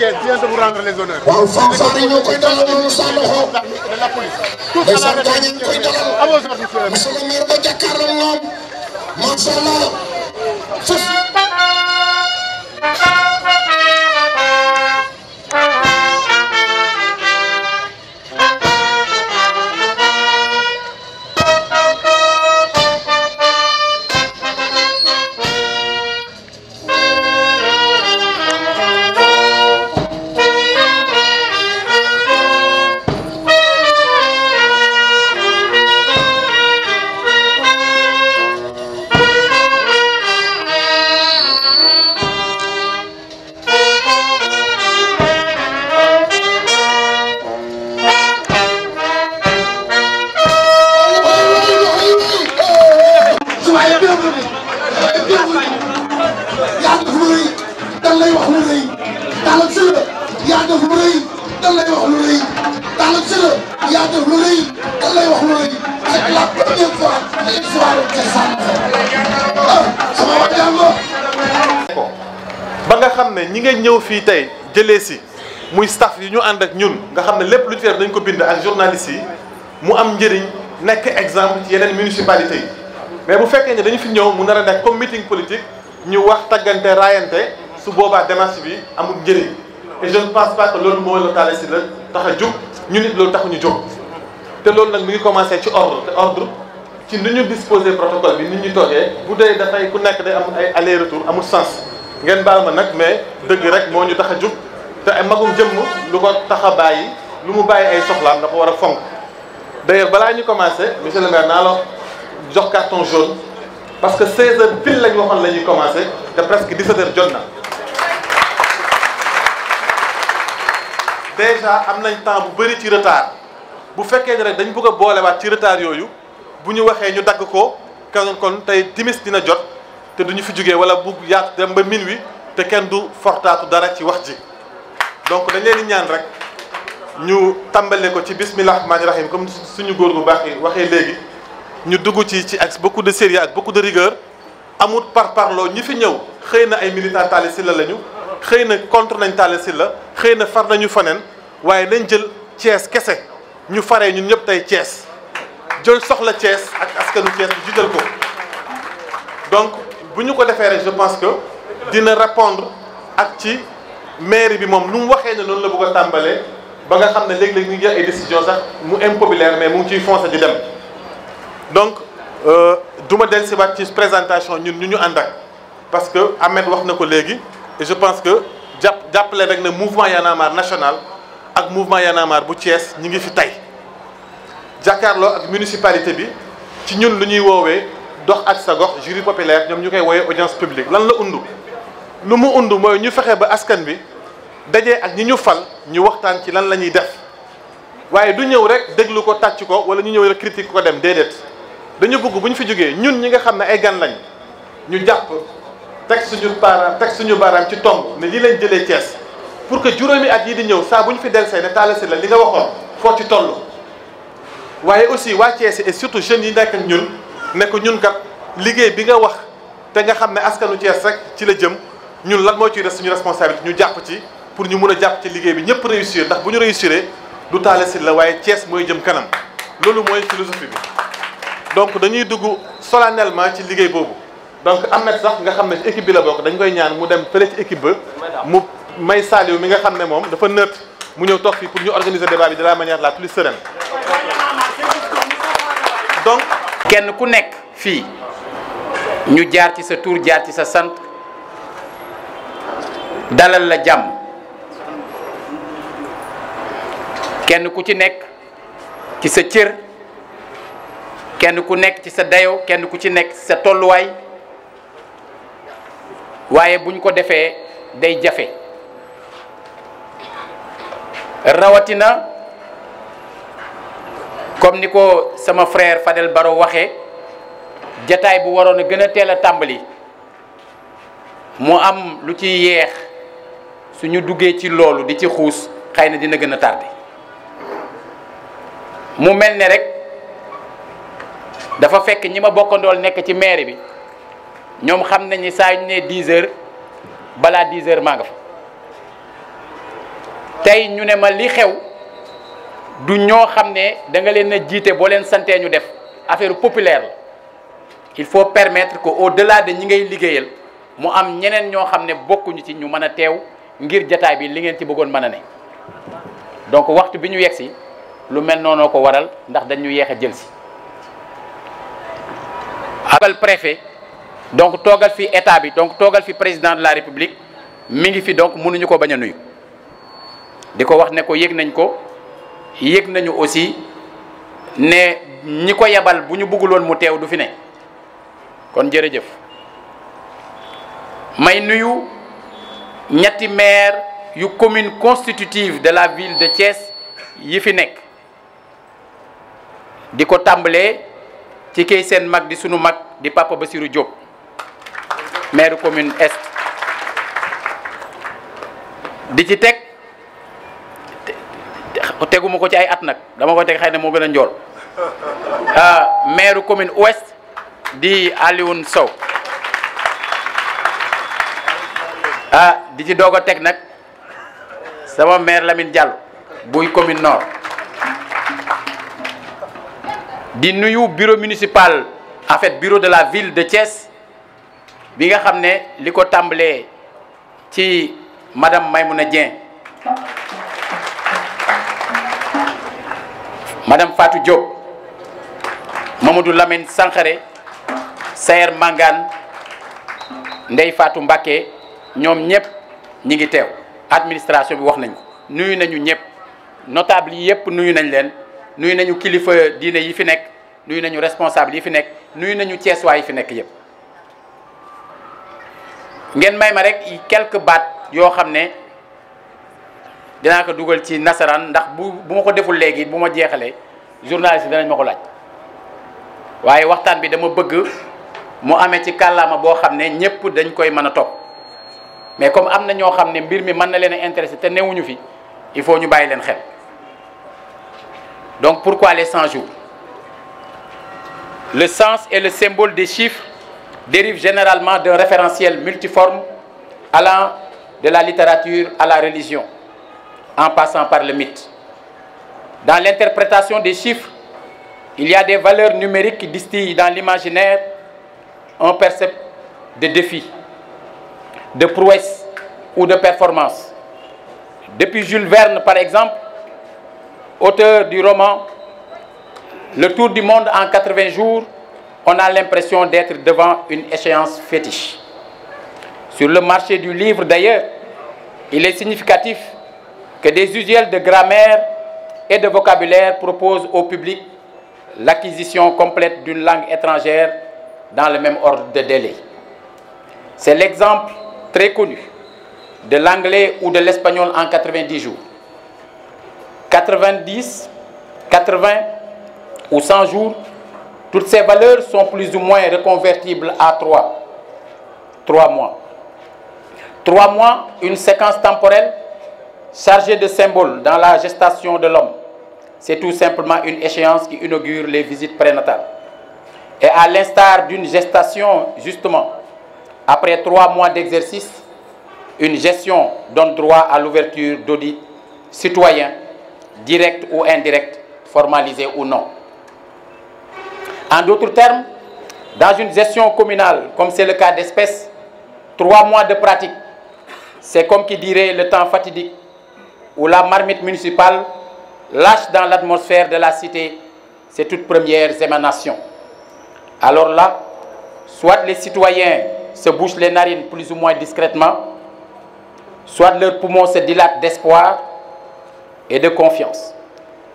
Thiès vient de vous rendre les honneurs. waaw fanfare yi ñoo koy dalal noonu sa loxo. de la police. tous mais à la gaañ ñu koy dalal. à vos ordres, monsieur le maire. monsieur le maire ba jàkkaarloo ñoom. macha allah. ba nga xam ne ñi nga ñëw fii tey jëlee si muy staff yi ñu ànd ak ñun nga xam ne lépp lu ñu fi def dañ ko bind ak journalistes yi mu am njëriñ nekk exemple ci yeneen municipalité yi mais bu fekkee ne dañu fi ñëw mu nar a nekk comme meeting politique ñu wax taggante raayante su boobaa démarche bi amul njëriñ et je ne pense pas que loolu moo la Talla Sylla tax a jóg ñu nit loolu taxuñu jóg te loolu nag mi ngi commencé ci ordre te ordre ci ni ñu disposé protocole bi nit ñu toogee bu dee dafay ku nekk day am ay aller retour amul sens ngeen baal ma nag mais dëgg rek moo ñu tax a jóg te ay magum jëmm lu ko tax a bàyyi lu mu bàyyi ay soxlaam dafa war a fonk d'ailleurs balaa ñu commencé monsieur le maire naa la jox carton jaune parce que 16h pile lañ waxoon la ñuy commencé te presque 17h jot na déjà am nañ temps bu bëri ci retard bu fekkee ne rek dañ bëgg a boolewaat ci retard yooyu bu ñu waxee ñu dagg ko kon tey timis dina jot te duñu fi jógee wala bu yaatu dem ba minuit te kenn du fortaatu dara ci wax ji donc dañ leen di ñaan rek ñu tàmbale ko ci bismillah rahmaani rahim comme suñu góor bu baax yi waxee léegi ñu dugg ci ak beaucoup de sérieux ak beaucoup de rigueur amut parloo ñi fi ñëw xëy na ay militants Talla Sylla lañu xëy na contre nañ Talla Sylla xëy na far nañu faneen waaye nañ jël Thiès kese ñu faree ñun ñëpp tey Thiès jël soxla Thiès ak askanu Thiès bi jiital ko donc bu ñu ko defee rek je pense que dina répondre ak ci mairie bi moom nu mu waxee ne noonu la bëgg a tàmbalee ba nga xam ne léeg-léeg ñu ngi jël ay décisions sax mu impopulaire mais mu ngi ciy foncé di dem donc du ma dellusiwaat ci présentation ñun ñu ànd ak parce que Ahmed wax na ko léegi et je pense que jàppale rek ne mouvement Y en a marre national ak mouvement Y en a marre bu Thiès ñi ngi fi tey jàkkaarloo ak municipalité bi ci ñun lu ñuy woowee dox ak sa gox jury populaire ñoom ñu koy woowee audience publique lan la undu lu mu undu mooy ñu fexe ba askan bi dajee ak ñi ñu fal ñu waxtaan ci lan la ñuy def waaye du ñëw rek déglu ko tàcc ko wala ñu ñëw rek critique ko dem déedéet dañu bëgg bu ñu fi jógee ñun ñi nga xam ne ay gan lañ ñu jàpp teg suñu baaraam ci tomb ne lii lañ jëlee Thiès pour que juróomi at yi di ñëw saa bu ñu fi delsee ne Talla Sylla li nga waxoon foo ci toll waaye aussi waa Thiès et surtout jeunes yi nekk ak ñun ne ko ñun kat liggéey bi nga wax te nga xam ne askanu Thiès rek ci la jëm ñun lan moo ciy des suñu responsabilité ñu jàpp ci pour ñu mun a jàpp ci liggéey bi ñëpp réussir ndax bu ñu réussiree du Talla Sylla waaye Thiès mooy jëm kanam loolu mooy philosophie bi donc dañuy dugg solennellement ci liggéey boobu donc Ahmed sax nga xam ne ci équipe bi la bokk dañ koy ñaan mu dem fële ci équipe ba mu may Saliou mi nga xam ne moom dafa neutre mu ñëw toog fii pour ñu organiser débat bi de la manière la plus sereine donc kenn ku nekk fii ñu jaar ci sa tur jaar ci sa sant dalal la jàmm kenn ku ci nekk ci sa cër kenn ku nekk ci sa dayo kenn ku ci nekk ci sa tolluwaay waaye buñ ko defee day jafe rawatina comme ni ko sama frère Fadel Baro waxee jataay bu waroon a gën a teel a tàmbali mu am lu ci yeex suñu duggee ci loolu di ci xuus xëy na dina gën a tardé mu mel ne rek dafa fekk ñi ma bokkandool nekk ci mairie bi ñoom xam nañ ni saa yu ñu nee 10 heures balaa 10 heures maa nga fa tey ñu ne ma li xew du ñoo xam ne da nga leen a jiite boo leen santee ñu def affaire populaire la il faut permettre que au-delà de ñi ngay liggéeyal mu am ñeneen ñoo xam ne bokkuñu ci ñu mën a teew ngir jataay bi li ngeen ci bëggoon mën a ne donc waxtu bi ñu yegg si lu mel noonu ko waral ndax dañu yéex a jël si abal préfet donc toogal fi état bi donc toogal fi président de la république mi ngi fi donc mënuñu ko bañ a nuyu di ko wax ne ko yëg nañ ko yëg nañu aussi ne ñi ko yebal bu ñu bëgguloon mu teew du fi ne kon jërëjëf may nuyu ñetti maire yu commune constitutive de la ville de Thiès yi fi nekk di ko tàmbalee ci kay seen mag di sunu mag di Papa Bassirou Diop maire commune est di ci teg teguma ko ci ay at nag dama ko teg xëy na moo gën a njool maire commune ouest di Alioune Sow di ci doog a teg nag sama maire Lamine Diallo buy commune nord di nuyu bureau municipal en fait bureau de la ville de Thiès bi nga xam ne li ko tàmbalee ci madame Maymouna Dieng madame Fatou Diop Mamadou Lamine Sankhare Sayer Mangane Ndeye Fatou Mbacké ñoom ñëpp ñi ngi teew administration bi wax nañ ko nuyu nañu ñëpp notable yi yëpp nuyu nañ leen nuyu nañu kilifa diine yi fi nekk nuyu nañu responsable yi fi nekk nuyu nañu Thiessois yi fi nekk yëpp ngeen may ma rek quelques baat yoo xam ne dinaa ko dugal ci nasaraan ndax bu ma ko deful léegi bu ma jeexalee journaliste danañ ma ko laaj waaye waxtaan bi dama bëgg mu amee ci kàllaama boo xam ne ñëpp dañ koy mën a topp mais comme am na ñoo xam ne mbir mi mën na leen a intéressé te newuñu fi il faut ñu bàyyi leen xel donc pourquoi les 100 jours le sens et le symbole des chiffres dérive généralement d'un référentiel multiforme allant de la littérature à la religion en passant par le mythe. Dans l'interprétation des chiffres, il y a des valeurs numériques qui distillent dans l'imaginaire un percept de défi, de prouesse ou de performance. Depuis Jules Verne, par exemple, auteur du roman Le Tour du monde en 80 jours, on a l'impression d'être devant une échéance fétiche. Sur le marché du livre, d'ailleurs, il est significatif que des usuels de grammaire et de vocabulaire proposent au public l'acquisition complète d'une langue étrangère dans le même ordre de délai. C'est l'exemple très connu de l'anglais ou de l'espagnol en 90 jours. 90, 80 ou 100 jours, toutes ces valeurs sont plus ou moins reconvertibles à 3 mois. 3 mois, une séquence temporelle chargée de symboles dans la gestation de l'homme. C'est tout simplement une échéance qui inaugure les visites prénatales. Et à l'instar d'une gestation, justement, après 3 mois d'exercice, une gestion donne droit à l'ouverture d'audits citoyens, directs ou indirects, formalisés ou non. En d'autres termes, dans une gestion communale, comme c'est le cas d'espèce, 3 mois de pratique, c'est comme qui dirait le temps fatidique où la marmite municipale lâche dans l'atmosphère de la cité ses toutes premières émanations. Alors là, soit les citoyens se bouchent les narines plus ou moins discrètement, soit leurs poumons se dilatent d'espoir et de confiance.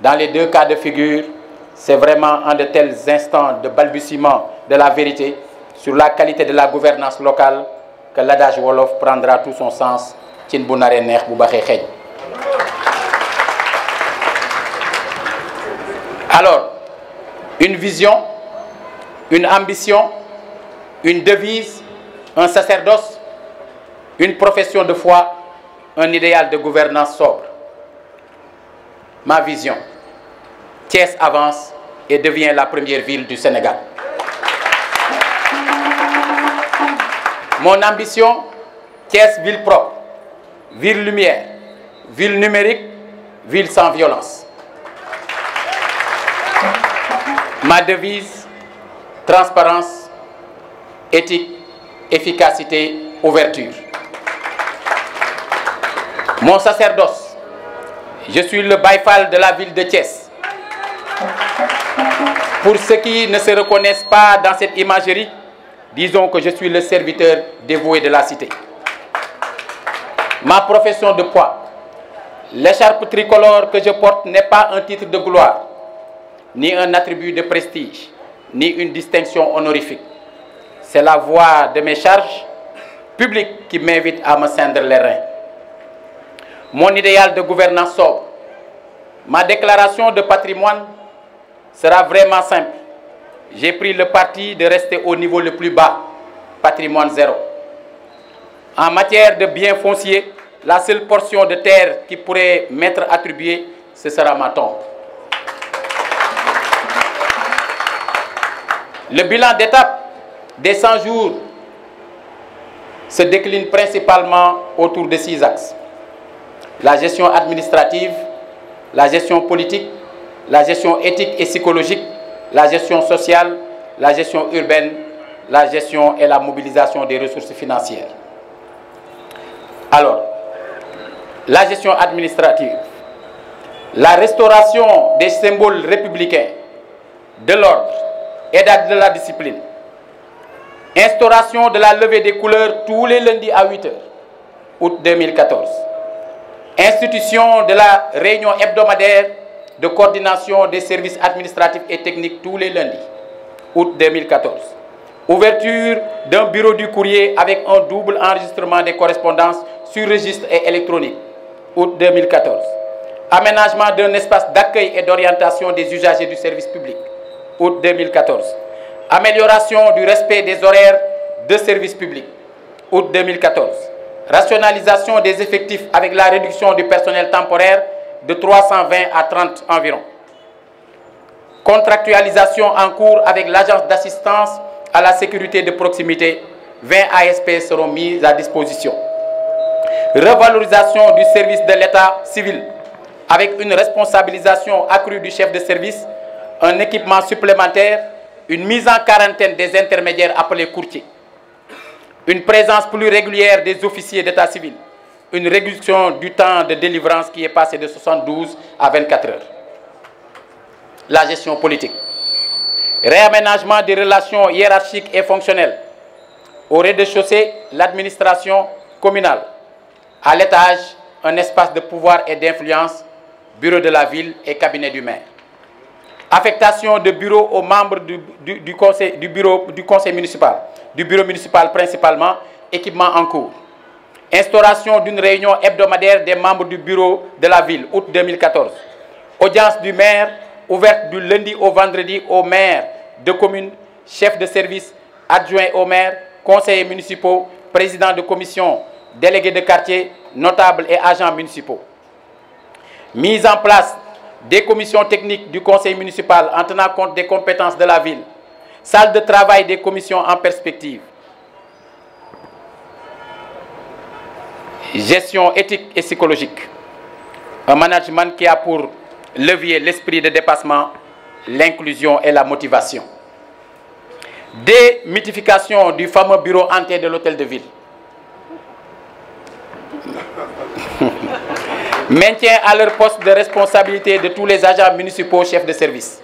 Dans les deux cas de figure, c'est vraiment en de tels instants de balbutiement de la vérité sur la qualité de la gouvernance locale que l'adage wolof prendra tout son sens. Cin bu naree neex bu baxee xeeñ. Alors, une vision, une ambition, une devise, un sacerdoce, une profession de foi, un idéal de gouvernance sobre. Ma vision, Thiès avance et devient la première ville du Sénégal. Mon ambition, Thiès ville propre, ville lumière, ville numérique, ville sans violence. Ma devise, transparence, éthique, efficacité, ouverture. Mon sacerdoce, je suis le Baïfal de la ville de Thiès. Pour ceux qui ne se reconnaissent pas dans cette imagerie, disons que je suis le serviteur dévoué de la cité. Ma profession de foi, l'écharpe tricolore que je porte n'est pas un titre de gloire, ni un attribut de prestige, ni une distinction honorifique. C'est la voix de mes charges publiques qui m'invite à me ceindre les reins. Mon idéal de gouvernance sobre, ma déclaration de patrimoine sera vraiment simple. J'ai pris le parti de rester au niveau le plus bas, patrimoine zéro. En matière de biens fonciers, la seule portion de terre qui pourrait m'être attribuée, ce sera ma tombe. Le bilan d'étape des 100 jours se décline principalement autour de 6 axes. La gestion administrative, la gestion politique, la gestion éthique et psychologique, la gestion sociale, la gestion urbaine, la gestion et la mobilisation des ressources financières. Alors, la gestion administrative, la restauration des symboles républicains, de l'ordre et de la discipline, instauration de la levée des couleurs tous les lundis à 8 h, août 2014. Institution de la réunion hebdomadaire de coordination des services administratifs et techniques tous les lundis, août 2014. Ouverture d'un bureau du courrier avec un double enregistrement des correspondances sur registre et électronique, août 2014. Aménagement d'un espace d'accueil et d'orientation des usagers du service public, août 2014. Amélioration du respect des horaires de service public, août 2014. Rationalisation des effectifs avec la réduction du personnel temporaire de 320 à 30 environ. Contractualisation en cours avec l'agence d'assistance à la sécurité de proximité. 20 ASP seront mis à disposition. Revalorisation du service de l'État civil avec une responsabilisation accrue du chef de service, un équipement supplémentaire, une mise en quarantaine des intermédiaires appelés courtiers. Une présence plus régulière des officiers d'état civil, une réduction du temps de délivrance qui est passé de 72 à 24 heures. La gestion politique. Réaménagement des relations hiérarchiques et fonctionnelles. Au rez-de-chaussée, l'administration communale. À l'étage, un espace de pouvoir et d'influence, bureau de la ville et cabinet du maire. Affectation de bureaux aux membres du conseil municipal, du bureau municipal principalement, équipement en cours. Instauration d'une réunion hebdomadaire des membres du bureau de la ville, août 2014. Audience du maire, ouverte du lundi au vendredi aux maires de communes, chefs de service, adjoints au maire, conseillers municipaux, présidents de commission, délégués de quartier, notables et agents municipaux. Mise en place des commissions techniques du conseil municipal en tenant compte des compétences de la ville. Salle de travail des commissions en perspective. Gestion éthique et psychologique. Un management qui a pour levier l'esprit de dépassement, l'inclusion et la motivation. Démythification du fameux bureau hanté de l'hôtel de ville. Maintien à leur poste de responsabilité de tous les agents municipaux chefs de service.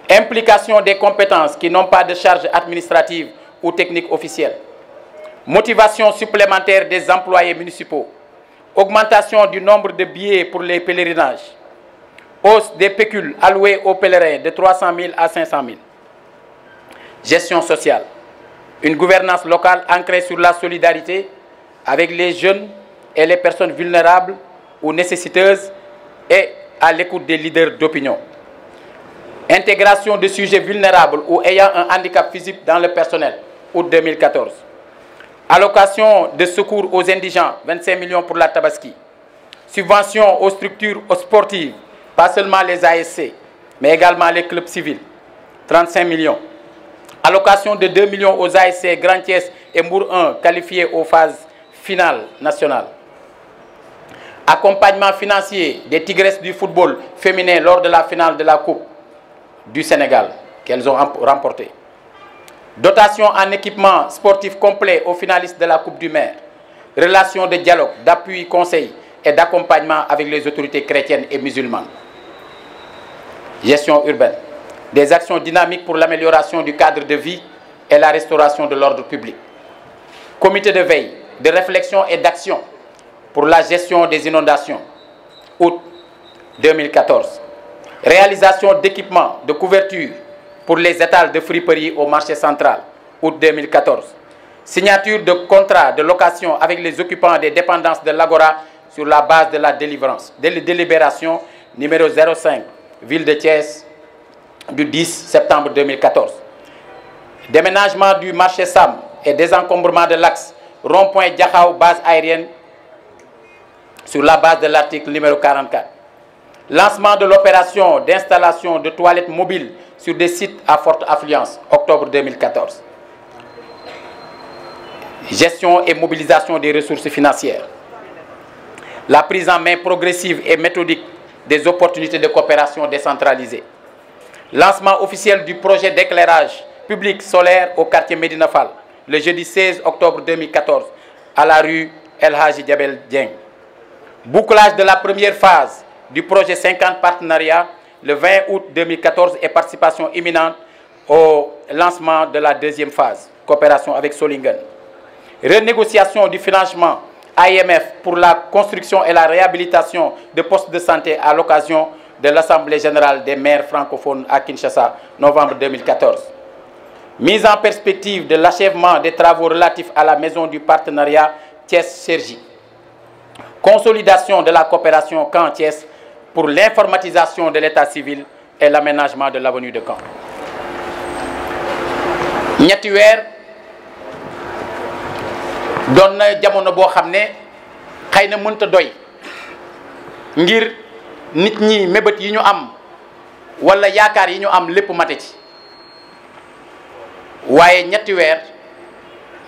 Implication des compétences qui n'ont pas de charge administrative ou technique officielle. Motivation supplémentaire des employés municipaux. Augmentation du nombre de billets pour les pèlerinages. Hausse des pécules alloués aux pèlerins de 300 000 à 500 000. Gestion sociale. Une gouvernance locale ancrée sur la solidarité avec les jeunes et les personnes vulnérables ou nécessiteuses et à l'écoute des leaders d'opinion. Intégration de sujets vulnérables ou ayant un handicap physique dans le personnel, août 2014. Allocation de secours aux indigents, 25 millions pour la Tabaski. Subvention aux structures sportives, pas seulement les ASC, mais également les clubs civils, 35 millions. Allocation de 2 millions aux ASC Grand Thiès et Mbour 1, qualifiés aux phases finales nationales. accompagnement financier des Tigresses du football féminin lors de la finale de la Coupe du Sénégal qu'elles ont remportée. Dotation en équipement sportif complet aux finalistes de la Coupe du Maire. Relations de dialogue, d'appui, conseil et d'accompagnement avec les autorités chrétiennes et musulmanes. Gestion urbaine. Des actions dynamiques pour l'amélioration du cadre de vie et la restauration de l'ordre public. Comité de veille, de réflexion et d'action pour la gestion des inondations. Août 2014. Réalisation d'équipements de couverture pour les étals de friperie au marché central. Août 2014. Signature de contrat de location avec les occupants des dépendances de l'Agora sur la base de la délibération numéro 05, Ville de Thiès, du 10 septembre 2014. Déménagement du marché Sam et désencombrement de l'axe rond-point Diakhao, base aérienne, sur la base de l'article numéro 44. Lancement de l'opération d'installation de toilettes mobiles sur des sites à forte affluence, octobre 2014. Gestion et mobilisation des ressources financières. La prise en main progressive et méthodique des opportunités de coopération décentralisée. Lancement officiel du projet d'éclairage public solaire au quartier Médina Fall, le jeudi 16 octobre 2014, à la rue El Hadji Diabel Dieng. Bouclage de la première phase du projet 50 partenariats, le 20 août 2014, et participation imminente au lancement de la deuxième phase, coopération avec Solingen. Renégociation du financement AIMF pour la construction et la réhabilitation de postes de santé à l'occasion de l'Assemblée générale des maires francophones à Kinshasa, novembre 2014. Mise en perspective de l'achèvement des travaux relatifs à la maison du partenariat Thiès-Cergy. Consolidation de la coopération Caen-Thiès pour l'informatisation de l'état civil et l'aménagement de l'avenue de Caen. ñetti weer doon na jamono boo xam ne xëy na mënta doy ngir nit ñi mébét yi ñu am wala yaakaar yi ñu am lépp mate ci waaye ñetti weer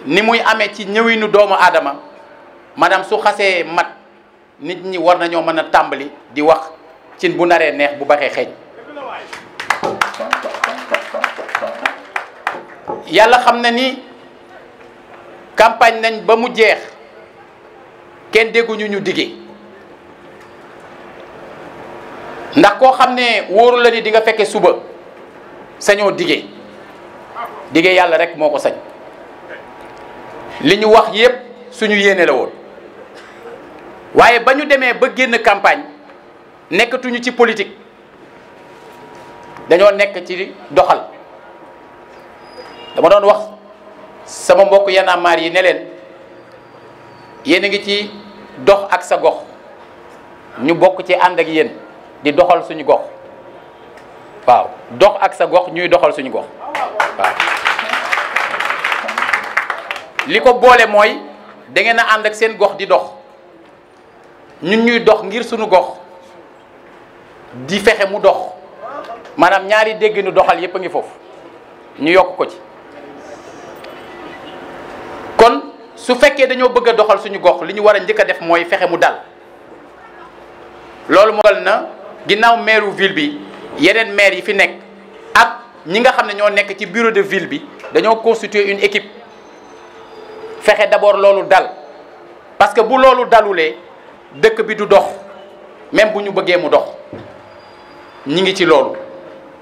ni muy amee ci ñëwinu doomu aadama maanaam su xasee mat nit ñi war nañoo mën a tàmbali di wax cin bu naree neex bu baxee xeeñ. yàlla xam na ni campagne nañ ba mu jeex kenn dégguñu ñu dige ndax koo xam ne wóoru la ni di nga fekke suba sañoo dige yàlla rek moo ko sañ. li ñu wax yépp suñu yéene la woon waaye ba ñu demee ba génn campagne nekkatuñu ci politique dañoo nekk ci doxal. dama doon wax sama mbokk Y'en a marre yi ne leen yéen a ngi ci dox ak sa gox ñu bokk ci ànd ak yéen di doxal suñu gox waaw dox ak sa gox ñuy doxal suñu gox waaw. li ko boole mooy da ngeen a ànd ak seen gox di dox ñun ñuy dox ngir suñu gox di fexe mu dox maanaam ñaari dégginu doxal yépp a ngi foofu ñu yokk ko ci. kon su fekkee dañoo bëgg a doxal suñu gox li ñu war a njëkk a def mooy fexe mu dal loolu mooy na ginnaaw maire ville bi yeneen maire yi fi nekk ak ñi nga xam ne ñoo nekk ci bureau de ville bi dañoo constituer une équipe fexe d'abord loolu dal parce que bu loolu dalulee dëkk bi du dox même bu ñu bëggee mu dox ñi ngi ci loolu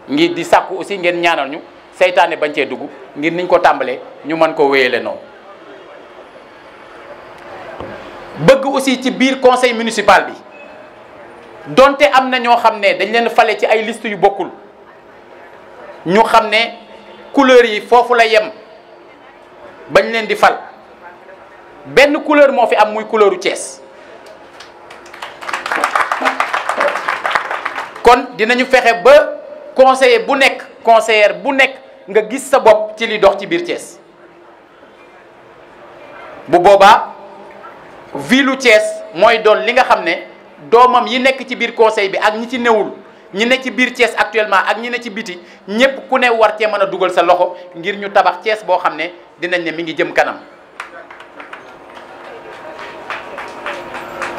ngi di sàkku aussi ngeen ñaanal ñu seytaane bañ cee dugg ngir niñ ko tàmbalee ñu mën ko wéyale noonu. bëgg aussi ci biir conseil municipal bi donte am na ñoo xam ne dañ leen fale ci ay liste yu bokkul ñu xam ne couleur yi foofu la yem bañ leen di fal benn couleur moo fi am muy couleuru Thiès kon dinañu fexe ba conseiller bu nekk conseillère bu nekk nga gis sa bopp ci li dox ci biir Thiès bu boobaa ville Thiès mooy doon li nga xam ne doomam yi nekk ci biir conseil bi ak ñi ci newul ñi ne ci biir Thiès actuellement ak ñi ne ci biti ñépp ku ne war cee mën a dugal sa loxo ngir ñu tabax Thiès boo xam ne dinañ ne mi ngi jëm kanam.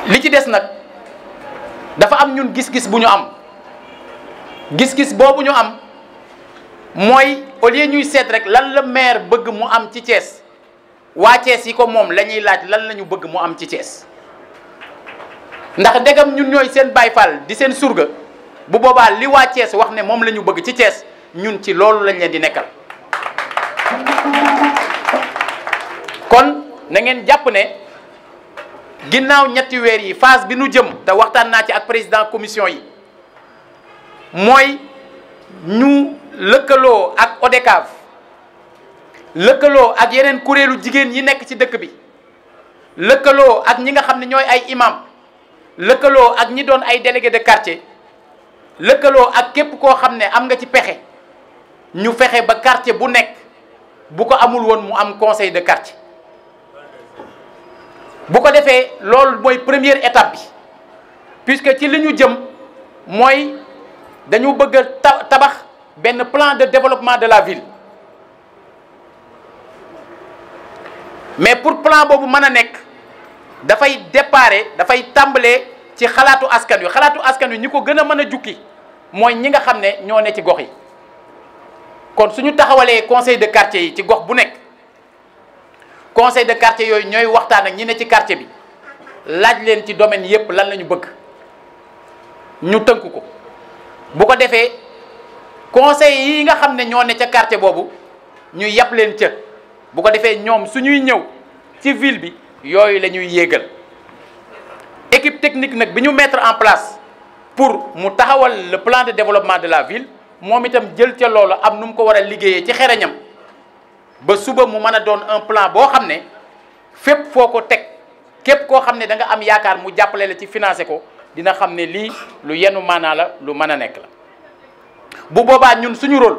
li ci des nag dafa am ñun gis-gis bu ñu am gis-gis boobu ñu am mooy au lieu ñuy seet rek lan la maire bëgg mu am ci Thiès waa Thiès yi ko moom la ñuy laaj lan la ñu bëgg mu am ci Thiès ndax ndegam ñun ñooy seen Baay Faal di seen surga bu boobaa li waa Thiès wax ne moom la ñu bëgg ci Thiès ñun ci loolu lañ leen di nekkal kon na ngeen jàpp ne ginnaaw ñetti weer yi phase bi nu jëm te waxtaan naa ci ak président commission yi mooy ñu lëkkaloo ak ODCAV lëkkaloo ak yeneen kuréelu jigéen yi nekk ci dëkk bi lëkkaloo ak ñi nga xam ne ñooy ay imam lëkkaloo ak ñi doon ay délégué de quartier lëkkaloo ak képp koo xam ne am nga ci pexe ñu fexe ba quartier bu nekk bu ko amul woon mu am conseil de quartier bu ko defee loolu mooy première étape bi puisque ci li ñu jëm mooy dañu bëgg a tabax benn plan de développement de la ville mais pour plan boobu mën a nekk dafay déparé dafay tàmbalee ci xalaatu askan wi ñi ko gën a mën a jukki mooy ñi nga xam ne ñoo ne ci gox yi kon suñu taxawalee conseil de quartier yi ci gox bu nekk conseil de quartier yooyu ñooy waxtaan ak ñi ne ci quartier bi laaj leen ci domaine yépp lan la ñu bëgg ñu tënk ko bu ko defee conseil yi nga xam ne ñoo ne ca quartier boobu ñu yàpp leen ca bu ko defee ñoom suñuy ñëw ci ville bi yooyu la ñuy yéegal équipe technique nag bi ñu mettre en place pour mu taxawal le plan de développement de la ville moom itam jël ca loolu am nu mu ko war a liggéeyee ci xereñam ba suba mu mën a doon un plan boo xam ne fépp foo ko teg képp koo xam ne da nga am yaakaar mu jàppale la ci financé ko dina xam ne lii lu yenu maanaa la lu mën a nekk la bu boobaa ñun suñu rôle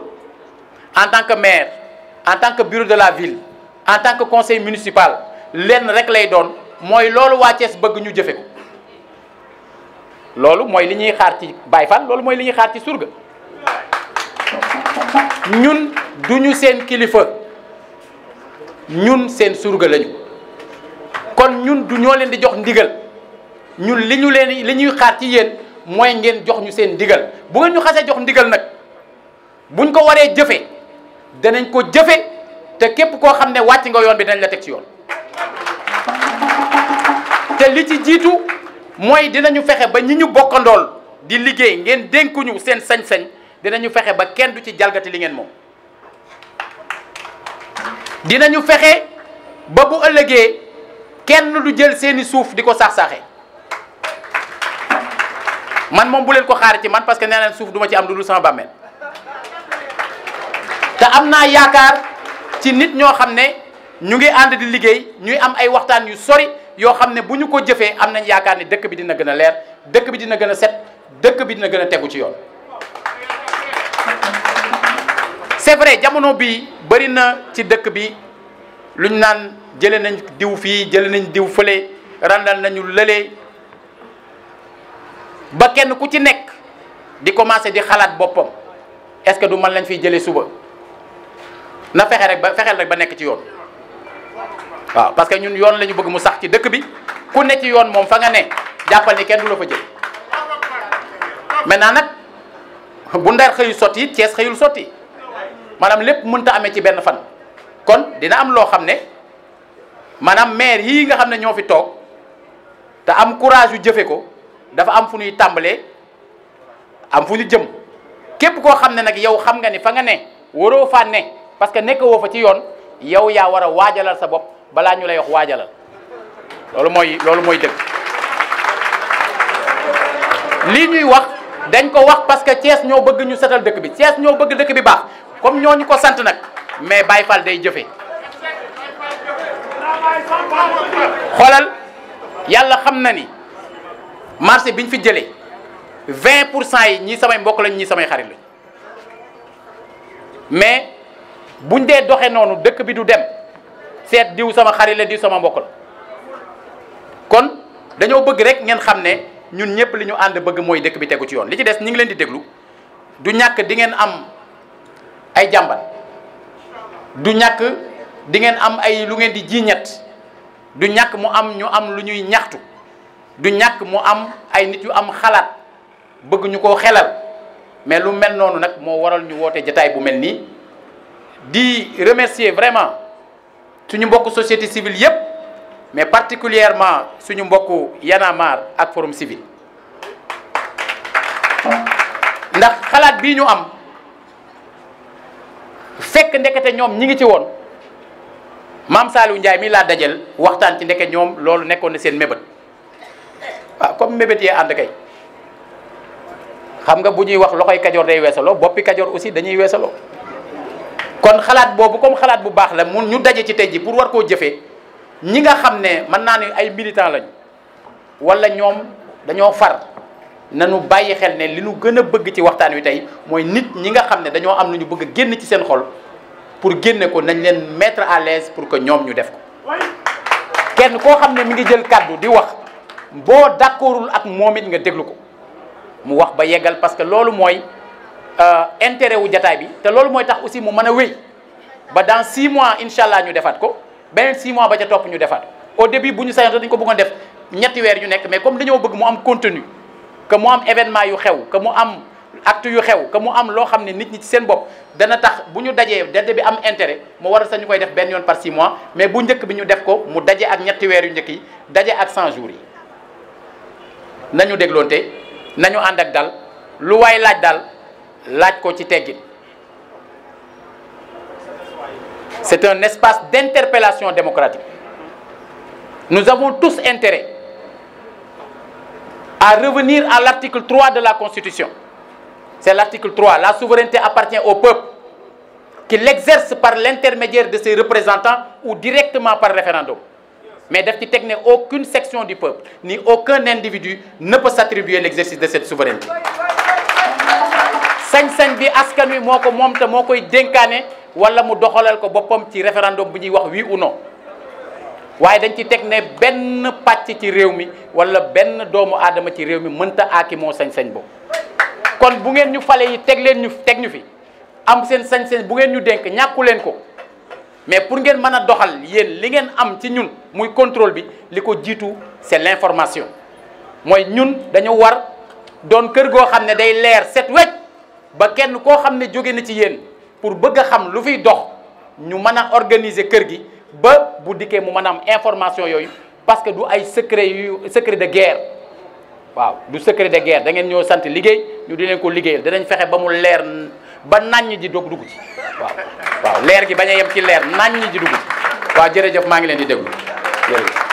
en tant que maire en tant que bureau de la ville en tant que conseil municipal lenn rek lay doon mooy loolu waa Thiès bëgg ñu jëfe ko loolu mooy li ñuy xaar ci Baye Fall loolu mooy li ñuy xaar ci surga ñun duñu seen kilifa ñun seen surga lañu kon ñun du ñoo leen di jox ndigal ñun li ñuy xaar ci yéen mooy ngeen jox ñu seen ndigal bu ngeen ñu xasee jox ndigal nag buñ ko waree jëfe danañ ko jëfe te képp koo xam ne wàcc nga yoon bi dinañ la teg ci yoon te li ci jiitu mooy dinañu fexe ba ñi ñu bokkandool di liggéey ngeen dénkuñu seen sañ-sañ dinañu fexe ba kenn du ci jalgati li ngeen moom dinañu fexe ba bu ëllëgee kenn du jël seeni suuf di ko saax-saaxee man moom bu leen ko xaar ci man parce que nee na suuf duma ci am lu dul sama bàmmeel te am naa yaakaar ci nit ñoo xam ne ñu ngi ànd di liggéey ñuy am ay waxtaan yu sori yoo xam ne bu ñu ko jëfee am nañ yaakaar ne dëkk bi dina gën a leer dëkk bi dina gën a set dëkk bi dina gën a tegu ci yoon. c'est vrai jamono bii bëri na ci dëkk bi luñ naan jëlee nañ diw fii jëlee nañ diw fële randal nañu lële ba kenn ku ci nekk di commencer di xalaat boppam est-ce que du man lañ fiy jëlee suba na fexeel rek ba nekk ci yoon. waaw parce que ñun yoon la ñu bëgg mu sax ci dëkk bi ku ne ci yoon moom fa nga ne jàppal ni kenn du la fa jël maintenant nag bu Ndar xëyu sotti it Thiès xëyul sotti maanaam lépp mënta amee ci benn fan. kon dina am loo xam ne maanaam maire yii nga xam ne ñoo fi toog te am courage yu jëfe ko dafa am fu ñuy tàmbalee am fu ñu jëm képp koo xam ne nag yow xam nga ni fa nga ne waroo faa ne parce que nekk woo fa ci yoon yow yaa war a waajalal sa bopp balaa ñu lay wax waajalal loolu mooy dëgg lii ñuy wax dañ ko wax parce que Thiès ñoo bëgg ñu setal dëkk bi Thiès ñoo bëgg dëkk bi baax comme ñoo ñu ko sant nag mais Baye Fall day jëfe xoolal yàlla xam na ni marché biñ fi jëlee 20% yi ñii samay mbokk lañ ñii samay xarit lañ mais buñ dee doxe noonu dëkk bi du dem seet diw sama xarit la diw sama mbokk la kon dañoo bëgg rek ngeen xam ne ñun ñëpp li ñu ànd bëgg mooy dëkk bi tegu ci yoon li ci des ñu ngi leen di déglu du ñàkk di ngeen am ay jàmbat du ñàkk di ngeen am ay lu ngeen di jiiñet du ñàkk mu am ñu am lu ñuy ñaxtu du ñàkk mu am ay nit yu am xalaat bëgg ñu koo xelal mais lu mel noonu nag moo waral ñu woote jataay bu mel nii di remercier vraiment suñu mbokku société civile yépp mais particulièrement suñu mbokku Y'en a marre ak forum civil ndax xalaat bii ñu am fekk ndekete ñoom ñi ngi ci woon Mame Saliou Ndiaye mi laa dajel waxtaan ci ndeke ñoom loolu nekkoon na seen mébét waaw comme mébét yee ànd kay xam nga bu ñuy wax loxoy kajoor day weesaloo boppi kajoor aussi dañuy weesaloo kon xalaat boobu comme xalaat bu baax la mun ñu daje ci tey ji pour war koo jëfee ñi nga xam ne mën naa ne ay militants lañu wala ñoom dañoo far nañu bàyyi xel ne li ñu gën a bëgg ci waxtaan wi tey mooy nit ñi nga xam ne dañoo am lu ñu bëgg a génn ci seen xol pour génne ko nañ leen mettre à l'aise pour que ñoom ñu def ko kenn koo xam ne mi ngi jël kàddu di wax boo d'accordul ak moom it nga déglu ko mu wax ba yeggal parce que loolu mooy intérêt wu jataay bi te loolu mooy tax aussi mu mën a wéy ba dans 6 mois incha allah ñu defaat ko beneen 6 mois ba ca topp ñu defaat au début bu ñu sañoon dañu ko bëggoon def ñetti weer yu nekk mais comme dañoo bëgg mu am contenu que mu am événement yu xew que mu am acte yu xew que mu am loo xam ne nit ñi ci seen bopp dana tax bu ñu dajee daje bi am intérêt mu war a sax ñu koy def benn yoon par 6 mois mais bu njëkk bi ñu def ko mu daje ak ñetti weer yu njëkk yi daje ak 100 jours yi nañu dégloonte nañu ànd ak dal lu waay laaj daal laaj ko ci teggin c'est un espace d'interpellation démocratique nous avons tous intérêt à revenir à l'article 3 de la Constitution. C'est l'article 3. La souveraineté appartient au peuple, qu'il l'exerce par l'intermédiaire de ses représentants ou directement par référendum. Mais daf ci teg ne aucune section du peuple, ni aucun individu ne peut s'attribuer l'exercice de cette souveraineté. sañ-sañ bi askan wi moo ko moom te moo koy dénkaane wala mu doxalal ko boppam ci référendum bu ñuy wax oui ou non. waaye dañ ci teg ne benn pàcc ci réew mi wala benn doomu aadama ci réew mi mënta aaki moo sañ-sañ boobu kon bu ngeen ñu fale yi teg ñu fi am seen sañ-sañ bu ngeen ñu dénk ñàkku leen ko mais pour ngeen mën a doxal yéen li ngeen am ci ñun muy contrôle bi li ko jiitu c'est l'information mooy ñun dañu war doon kër goo xam ne day leer set wecc ba kenn koo xam ne jóge na ci yéen pour bëgg a xam lu fiy dox ñu mën a organiser kër gi ba bu dikkee mu mën a am information yooyu parce que du ay secret de guerre waaw du secret de guerre da ngeen ñoo sant liggéey ñu di leen ko liggéeyal danañ fexe ba mu leer ba naññ ji dugg ci waaw leer gi bañ a yem ci leer naññ ji dugg ci waaw jërëjëf maa ngi leen di déglu jërëjëf